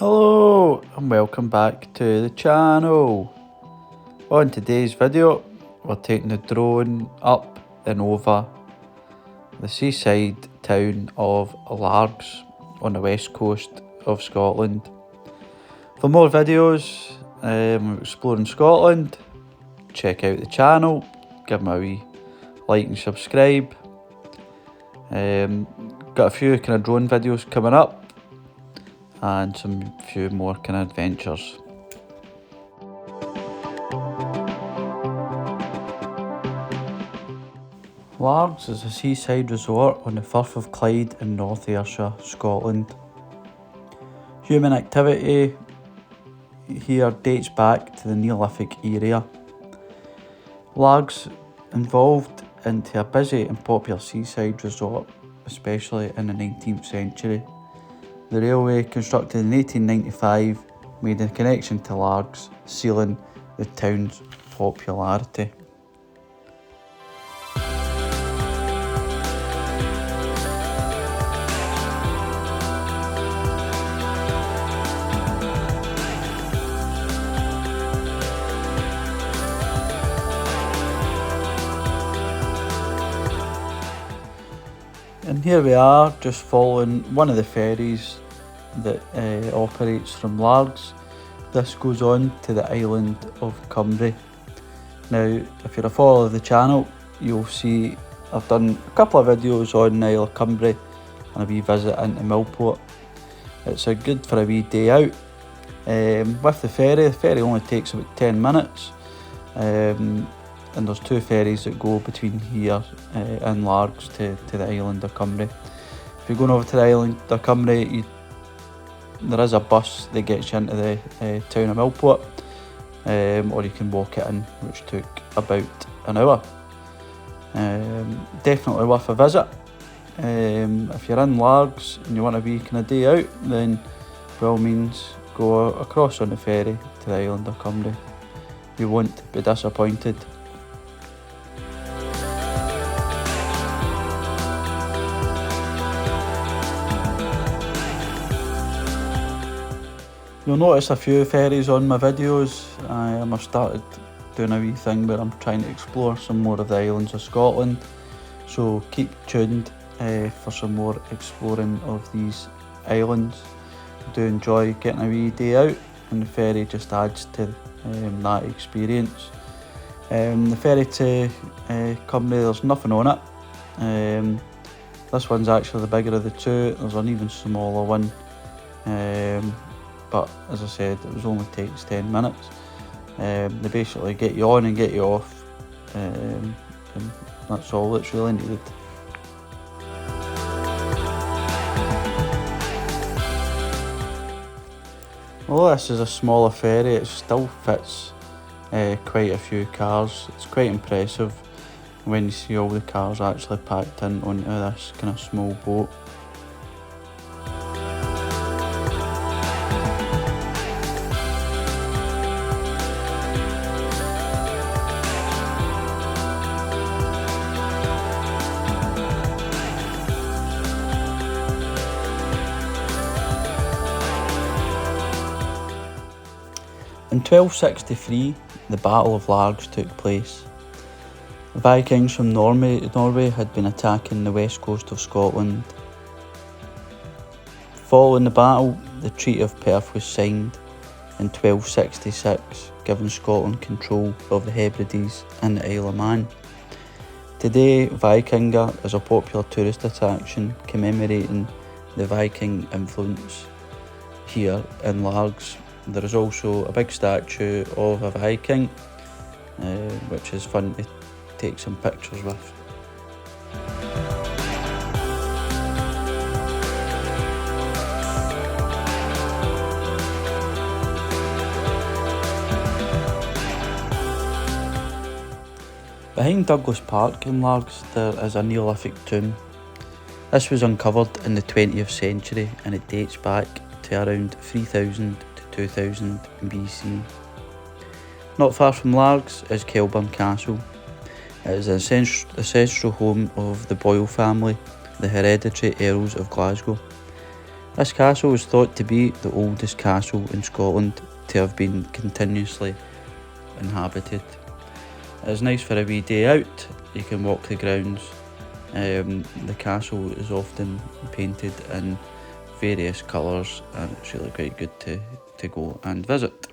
Hello and welcome back to the channel. On today's video we're taking the drone up and over the seaside town of Largs on the west coast of Scotland. For more videos exploring Scotland, check out the channel, give me a wee like and subscribe. Got a few kind of drone videos coming up and some few more kind of adventures. Largs is a seaside resort on the Firth of Clyde in North Ayrshire, Scotland. Human activity here dates back to the Neolithic era. Largs evolved into a busy and popular seaside resort, especially in the 19th century. The railway, constructed in 1895, made a connection to Largs, sealing the town's popularity. And here we are, just following one of the ferries that operates from Largs. This goes on to the island of Cumbrae. Now, if you're a follower of the channel, you'll see I've done a couple of videos on the Isle of Cumbrae and a wee visit into Millport. It's good for a wee day out. With the ferry only takes about 10 minutes. And there's two ferries that go between here and Largs to the island of Cumbrae. If you're going over to the island of Cumbrae, there is a bus that gets you into the town of Millport, or you can walk it in, which took about an hour. Definitely worth a visit. If you're in Largs and you want a wee kind of day out, then by all means go across on the ferry to the island of Cumbrae. You won't be disappointed. You'll notice a few ferries on my videos. I've started doing a wee thing where I'm trying to explore some more of the islands of Scotland. So keep tuned for some more exploring of these islands. I do enjoy getting a wee day out, and the ferry just adds to that experience. The ferry to Cumbrae, there's nothing on it. This one's actually the bigger of the two. There's an even smaller one. But as I said, it only takes 10 minutes. They basically get you on and get you off, and that's all that's really needed. Although this is a smaller ferry, it still fits quite a few cars. It's quite impressive when you see all the cars actually packed in onto this kind of small boat. In 1263, the Battle of Largs took place. The Vikings from Norway had been attacking the west coast of Scotland. Following the battle, the Treaty of Perth was signed in 1266, giving Scotland control of the Hebrides and the Isle of Man. Today, Vikinga is a popular tourist attraction commemorating the Viking influence here in Largs. There is also a big statue of a Viking, which is fun to take some pictures with. Behind Douglas Park in Largs there is a Neolithic tomb. This was uncovered in the 20th century and it dates back to around 3000 to 2000 BC. Not far from Largs is Kelburn Castle. It is the ancestral home of the Boyle family, the hereditary Earls of Glasgow. This castle is thought to be the oldest castle in Scotland to have been continuously inhabited. It's nice for a wee day out. You can walk the grounds. The castle is often painted in various colours, and it's really quite good to go and visit.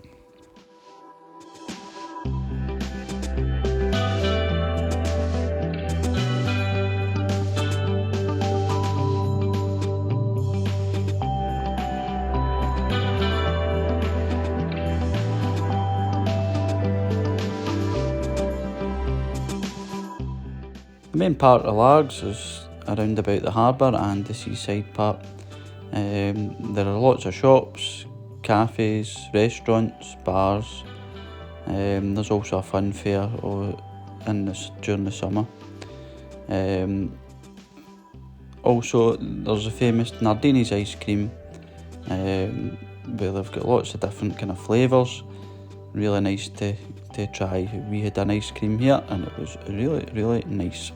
The main part of Largs is around about the harbour and the seaside part. There are lots of shops, cafes, restaurants, bars. There's also a fun fair during the summer. Also, there's a famous Nardini's ice cream, where they've got lots of different kind of flavours. Really nice to try. We had an ice cream here and it was really nice.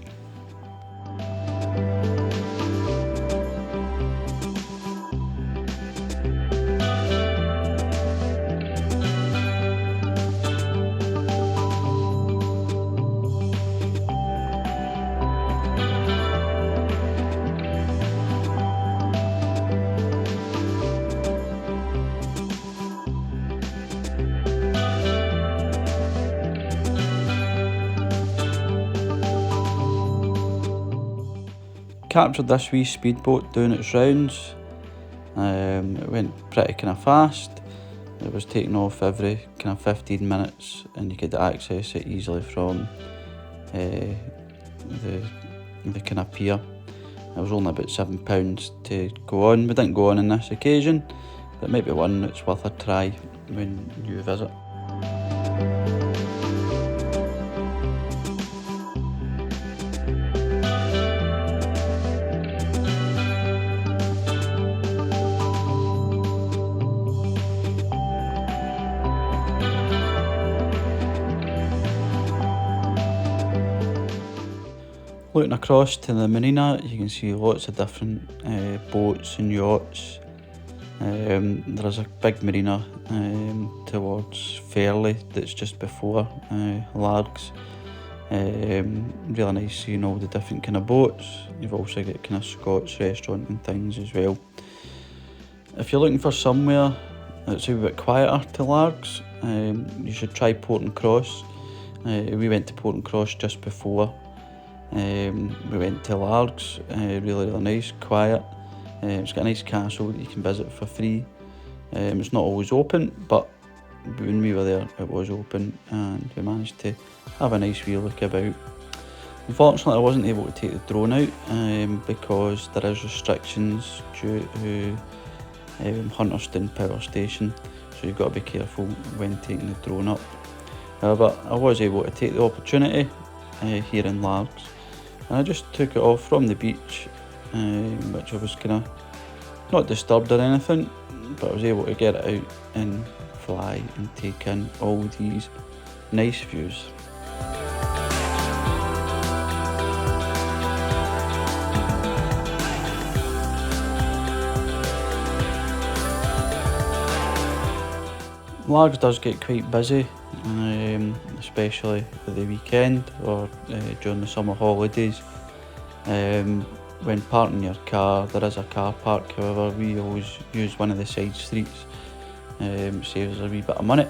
Captured this wee speedboat doing its rounds. It went pretty kind of fast. It was taking off every kind of 15 minutes and you could access it easily from the kind of pier. It was only about £7 to go on. We didn't go on this occasion, but it might be one that's worth a try when you visit. Looking across to the marina, you can see lots of different boats and yachts. There is a big marina towards Fairley that's just before Largs. Really nice seeing all the different kind of boats. You've also got kind of Scots restaurant and things as well. If you're looking for somewhere that's a bit quieter to Largs, you should try Portincross. We went to Portincross just before. We went to Largs, really nice, quiet. It's got a nice castle that you can visit for free. It's not always open, but when we were there it was open and we managed to have a nice wee look about. Unfortunately I wasn't able to take the drone out because there is restrictions due to Hunterston Power Station, so you've got to be careful when taking the drone up. However, I was able to take the opportunity here in Largs, and I just took it off from the beach, which I was kind of not disturbed or anything, but I was able to get it out and fly and take in all these nice views. Largs does get quite busy, especially at the weekend or during the summer holidays. When parking your car, there is a car park, however we always use one of the side streets. Saves us a wee bit of money.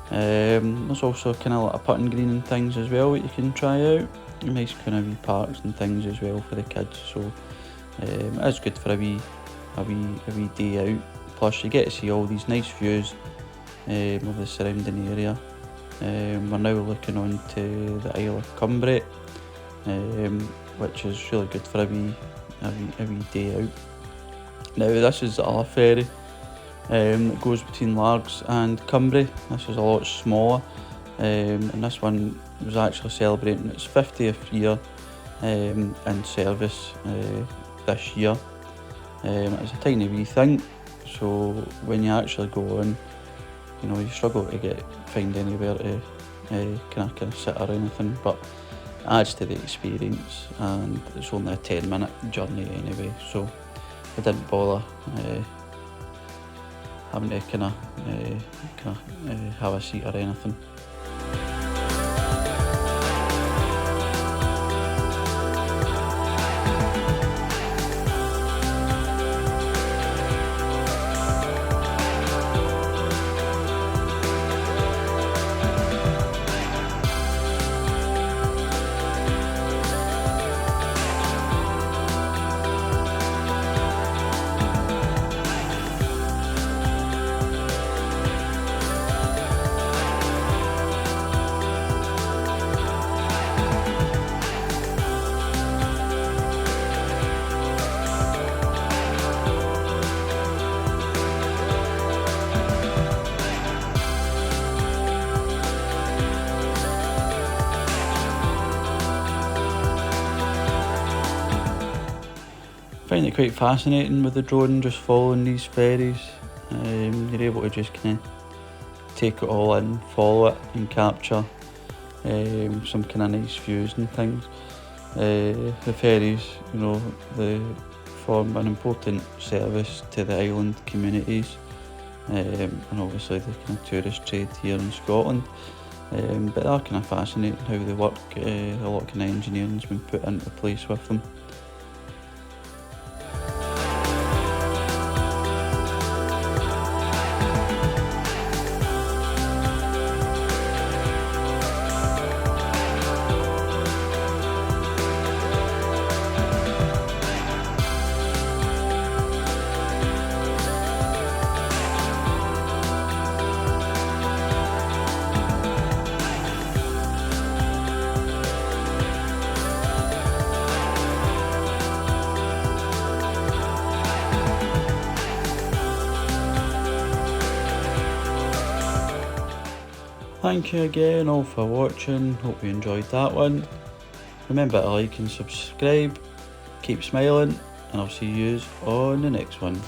There's also kind of like a putting green and things as well that you can try out. Nice kind of wee parks and things as well for the kids, so it is good for a wee day out. Plus you get to see all these nice views of the surrounding area. We're now looking on to the Isle of Cumbrae, which is really good for a wee day out. Now this is our ferry that goes between Largs and Cumbrae. This is a lot smaller, and this one was actually celebrating its 50th year in service this year. It's a tiny wee thing, so when you actually go on, you know, you struggle to find anywhere to kind of sit or anything, but it adds to the experience, and it's only a 10-minute journey anyway, so I didn't bother having to have a seat or anything. I find it quite fascinating with the drone, just following these ferries. You're able to just kind of take it all in, follow it and capture some kind of nice views and things. The ferries, you know, they form an important service to the island communities, and obviously the kind of tourist trade here in Scotland. But they're kind of fascinating how they work. A lot of kind of engineering's been put into place with them. Thank you again all for watching, hope you enjoyed that one. Remember to like and subscribe, keep smiling, and I'll see you on the next one.